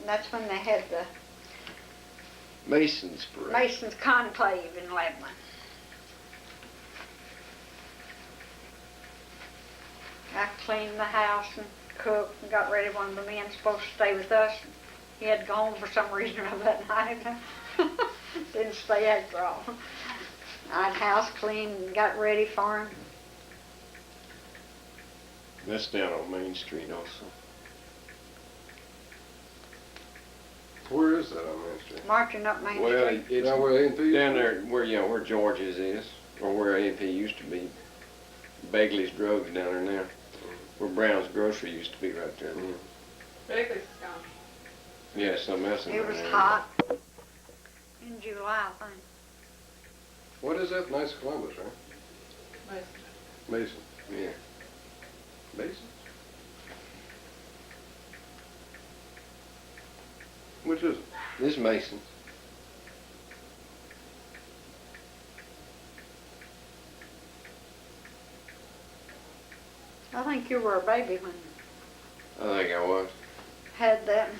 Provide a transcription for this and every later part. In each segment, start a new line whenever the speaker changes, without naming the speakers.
That's when they had the
Mason's parade.
Mason's conclave in Lehrman. I cleaned the house and cooked and got ready. One of the men supposed to stay with us. He had to go home for some reason or that night. Didn't stay after all. I had house cleaned and got ready for him.
That's down on Main Street also.
Where is that on Main Street?
Marching up Main
Well,
Street.
it's
Down where A&P?
down there where George's is, or where A&P used to be. Bagley's Drugs down there now. Where Brown's Grocery used to be right there.
Mm-hmm.
Bagley's gone.
Yeah, something else in
It
there
was
now.
hot in July, I think.
What is that? Knights of Columbus, right?
Mason.
Mason.
Yeah.
Mason? Which is it?
This Mason's.
I think you were a baby when
I think I was.
had that.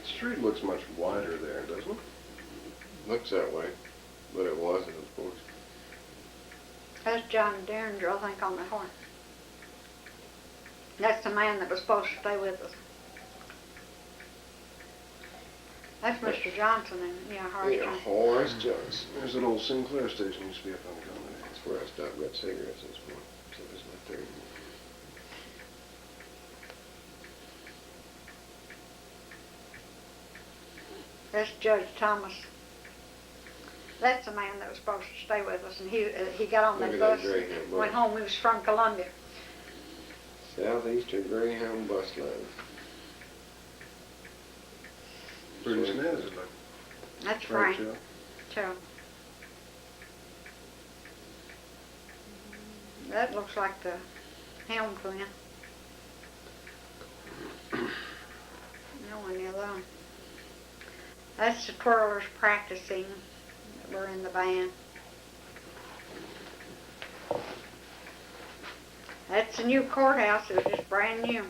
The street looks much wider there, doesn't it?
Looks that way, but it wasn't, of course.
That's John Derringer, I think, on the horn. That's the man that was supposed to stay with us. That's Mr. Johnson, and yeah, Horace
Yeah,
Johnson.
Horace Johnson.
There's an old Sinclair station used to be up on the corner.
That's where I stopped and got cigarettes this morning. So it's not there anymore.
That's Judge Thomas. That's the man that was supposed to stay with us, and he got on
Look
that
at that
bus
Greyhound
and
bus.
went home. He was from Columbia.
Southeastern Greyhound bus line.
Pretty
Sure.
snazzy looking.
That's
Right,
Frank.
Joe?
Too. That looks like the Helm twin. No one near them. That's the twirlers practicing. We're in the band. That's the new courthouse. It was just brand new.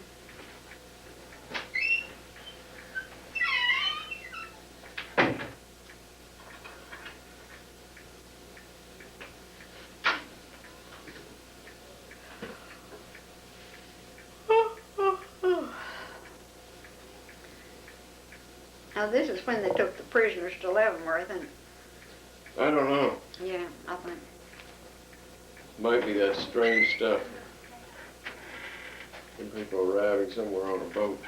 Now this is when they took the prisoners to Leavenworth, and
I don't know.
yeah, I think.
Might be that strange stuff. Some people arriving somewhere on a boat.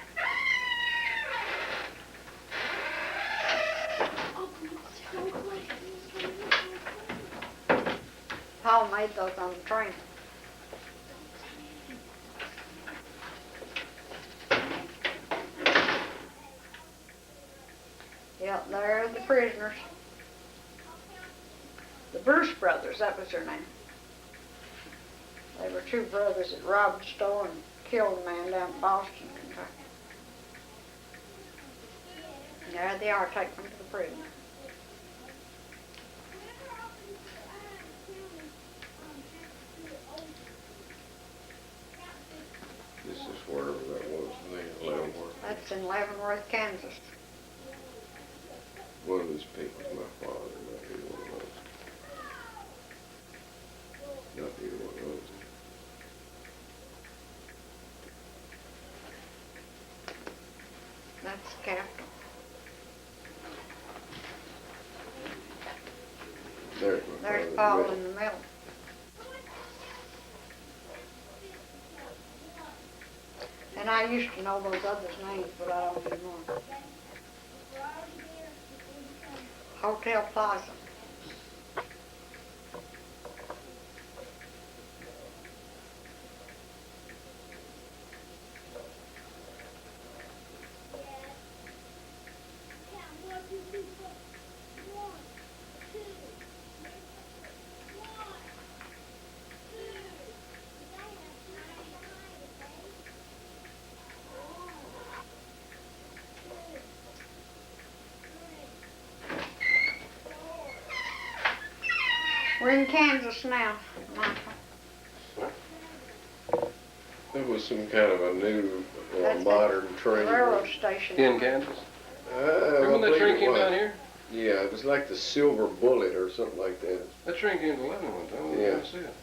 Paul made those on the train. Yep, there are the prisoners. The Bruce brothers, that was their name. They were two brothers that robbed a store and killed a man down in Boston, Kentucky. There they are, taking them to the prison.
This is wherever that was, Leavenworth.
That's in Leavenworth, Kansas.
One of these people's my father, not either one of those. Not either one of those.
That's the capital.
There's my
There's
father.
Paul in the middle. And I used to know those others' names, but I don't anymore. Hotel Plaza. We're in Kansas now, Michael.
That was some kind of a new,
That's
modern
the
train.
railroad station.
In Kansas?
Well,
Remember that train came down here?
Yeah, it was like the Silver Bullet or something like that.
That train came to Lebanon one time. I
Yeah.
didn't see it.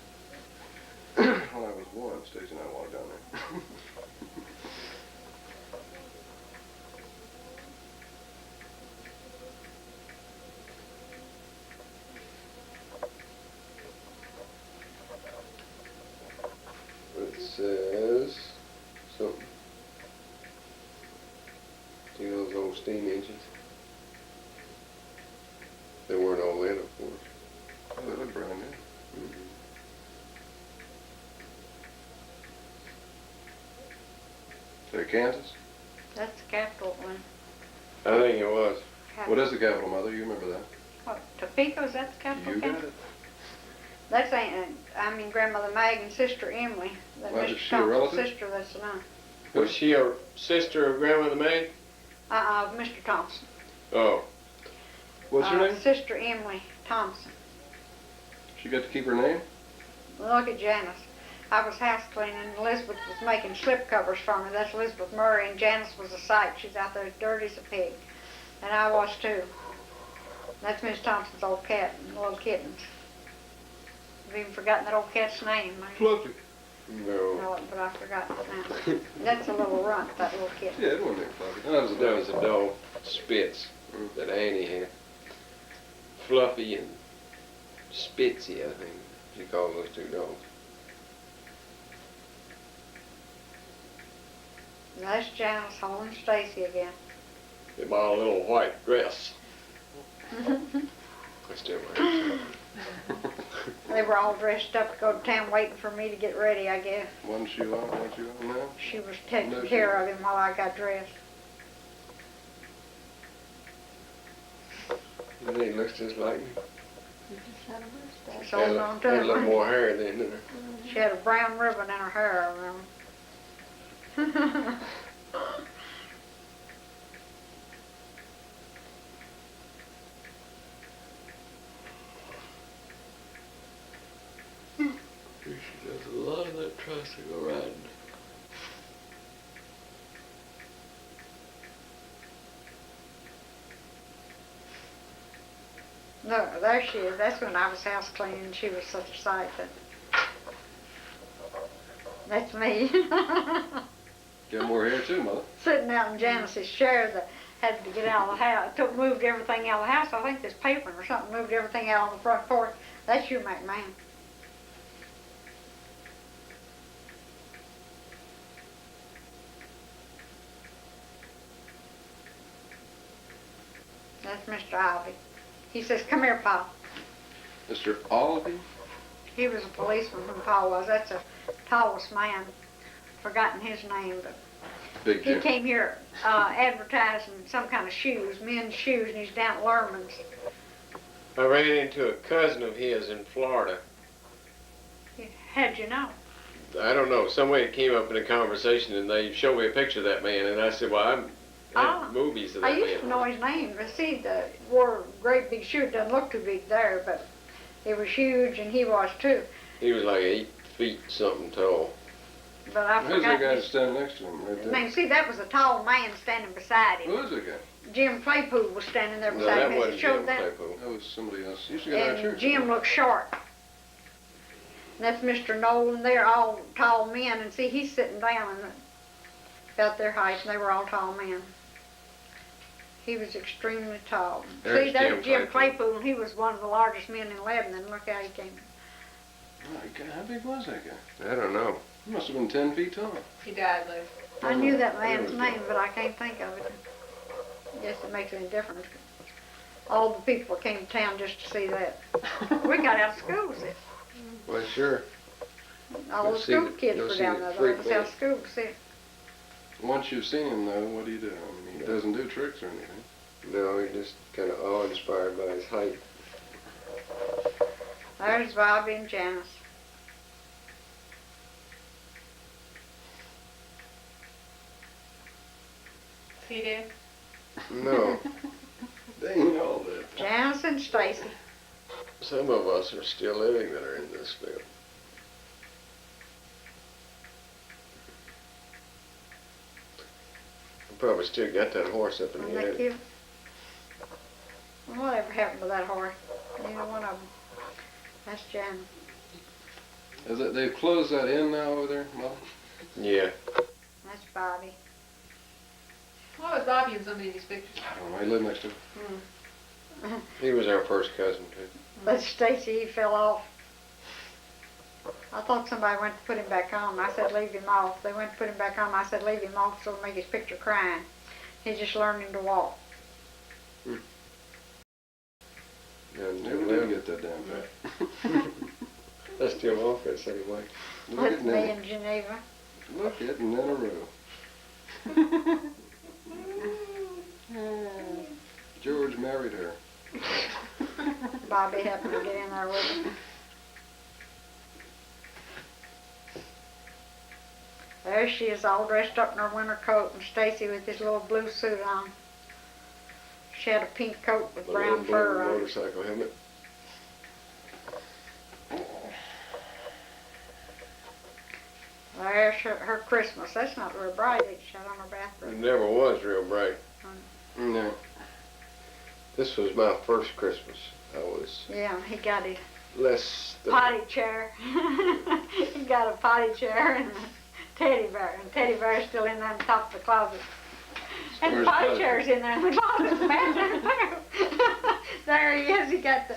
When I was born, Stacy and I walked down there.
It says something. See those old steam engines? They weren't all in, of course.
Oh, they look brand new.
Mm-hmm.
So Kansas?
That's the capital one.
I think it was.
What is the capital, Mother? You remember that?
What, Topeka, is that the capital?
You got
county?
it.
That's Grandmother Mag and Sister Emily. That
Well, is
Mr.
she a
Thompson's
relative?
sister, that's the nun.
Was she a sister of Grandmother May?
Mr. Thompson.
Oh.
What's her name?
Sister Emily Thompson.
She got to keep her name?
Look at Janice. I was house cleaning and Elizabeth was making slip covers for me. That's Elizabeth Murray, and Janice was a sight. She's out there as dirty as a pig. And I was too. That's Miss Thompson's old cat and little kittens. I've even forgotten that old cat's name.
Fluffy.
No.
No, but I forgot it now. That's a little runt, that little kitten.
Yeah, it wasn't named Fluffy. That was a
That was a dog, Spitz, that Annie had. Fluffy and Spitzy, I think she called those two dogs.
That's Janice holding Stacy again.
They bought a little white dress. I still wear it.
They were all dressed up to go to town waiting for me to get ready, I guess.
One shoe on, one shoe on now.
She was taking
No
care
shoes.
of him while I got dressed.
He looks just like me.
She's holding on to
Had a little
him.
more hair than her.
She had a brown ribbon in her hair, I remember.
She does a lot of that tricycle riding.
No, there she is. That's when I was house cleaning and she was such a sight. That's me.
Got more hair too, Mother.
Sitting out in Janice's chair that had to get out of the house. Moved everything out of the house. I think this paper or something moved everything out on the front porch. That's you, McMahon. That's Mr. Ivy. He says, "Come here, Pa."
Mr. Olive?
He was a policeman when Pa was. That's the tallest man. Forgotten his name, but
Big
he
Jim.
came here advertising some kind of shoes, men's shoes, and he's down at Lehrman's.
I ran into a cousin of his in Florida.
How'd you know?
I don't know, some way it came up in a conversation and they showed me a picture of that man and I said, well, I
Ah,
have movies of
I
that
used to
man.
know his name, but see, wore great big shoes. Doesn't look too big there, but it was huge, and he was too.
He was like 8 feet something tall.
But I
Who's that
forgot.
guy that's
his
standing next to him right there?
name. See, that was a tall man standing beside him.
Who is that guy?
Jim Claypool was standing there
No,
beside
that
him. As
wasn't
he showed
Jim
that.
Claypool.
That was somebody else. He used to go to our
And
church.
Jim looked short. And that's Mr. Nolan. They're all tall men, and see, he's sitting down and about their height, and they were all tall men. He was extremely tall.
There's
See, there's
Jim
Jim Claypool, and he was one of the largest men in Lebanon. Look how he came.
My God, how big was that guy?
I don't know.
He must have been 10 feet tall.
He died, Lou.
I knew that man's
There we go.
name, but I can't think of it. Guess it makes any difference. All the people came to town just to see that. We got out of school with it.
Well, sure.
All
Go
the
see
school
the-
kids
go
were
see
down
the
there.
freak
That was how
man.
school was it.
Once you've seen him, though, what do you do? I mean, he doesn't do tricks or anything.
No, he just kind of awe-inspired by his height.
There's Bobby and Janice.
He did.
No.
Dang all that.
Janice and Stacy.
Some of us are still living that are in this field. Probably still got that horse up in
When
the
they
attic.
killed. Whatever happened to that horse? Neither one of them. That's Jan.
They've closed that in now over there, Mom?
Yeah.
That's Bobby.
Why was Bobby in so many of these pictures?
I don't know, he lived next to him.
He was our first cousin too.
But Stacy, he fell off. I thought somebody went to put him back on. I said, leave him off. They went to put him back on. I said, leave him off so it'll make his picture crying. He's just learning to walk.
And
Never did get that damn back.
that's still off that same way.
Look
That's
at
me
Nanny.
in Geneva.
Look at Nana Roo. George married her.
Bobby happened to get in there with him. There she is, all dressed up in her winter coat, and Stacy with his little blue suit on. She had a pink coat with
A
brown
little blue
fur on.
motorcycle helmet.
There's her Christmas. That's not real bright. It's shut on her
It
bathroom.
never was real bright.
No.
This was my first Christmas. I was
Yeah, he got his
less than
potty chair. He got a potty chair and a teddy bear. And teddy bear's still in there on top of the closet. And the
Where's
potty
Potty
chair's in there in the closet. The bathroom too. There he is. He got the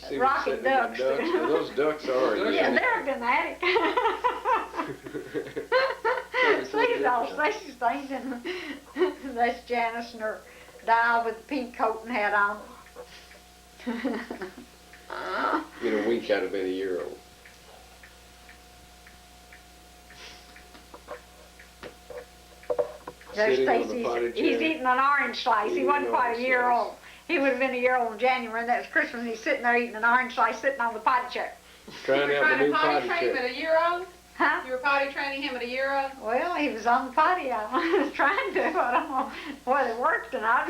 See,
rocking
sitting in the
ducks.
Well, those ducks are.
Yeah, they're up in the attic. See, all Stacy's things, and that's Janice and her doll with the pink coat and hat on.
In a week, I'd have been a year old.
There's
Sitting on the
Stacy.
potty
He's
chair.
eating an orange slice. He
Eating
wasn't
an
quite a
orange
year
slice.
old. He would have been a year old in January, and that was Christmas, and he's sitting there eating an orange slice sitting on the potty chair.
Trying
You were
out the
trying
new
to potty
potty
train him
chair.
at a year old?
Huh?
You were potty training him at a year old?
Well, he was on the potty. I was trying to. I don't know whether it worked or not.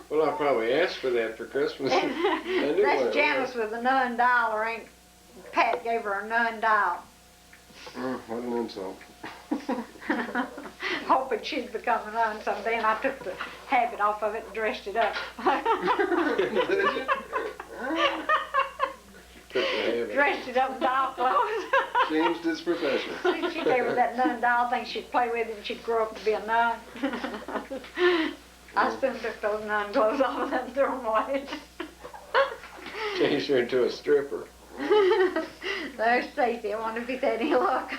Well, I probably asked for that for Christmas. I knew what
That's
it
Janice
was.
with a nun doll, or ain't Pat gave her a nun doll.
What an insult.
Hoping she'd become a nun someday, and I took the habit off of it and dressed it up.
Did you?
Took the habit.
Dressed it up in doll clothes.
Changed his profession.
She gave her that nun doll thing she'd play with, and she'd grow up to be a nun. I soon took those nun clothes off of them and threw them away.
Changed her into a stripper.
There's Stacy. I wonder if he's had any luck.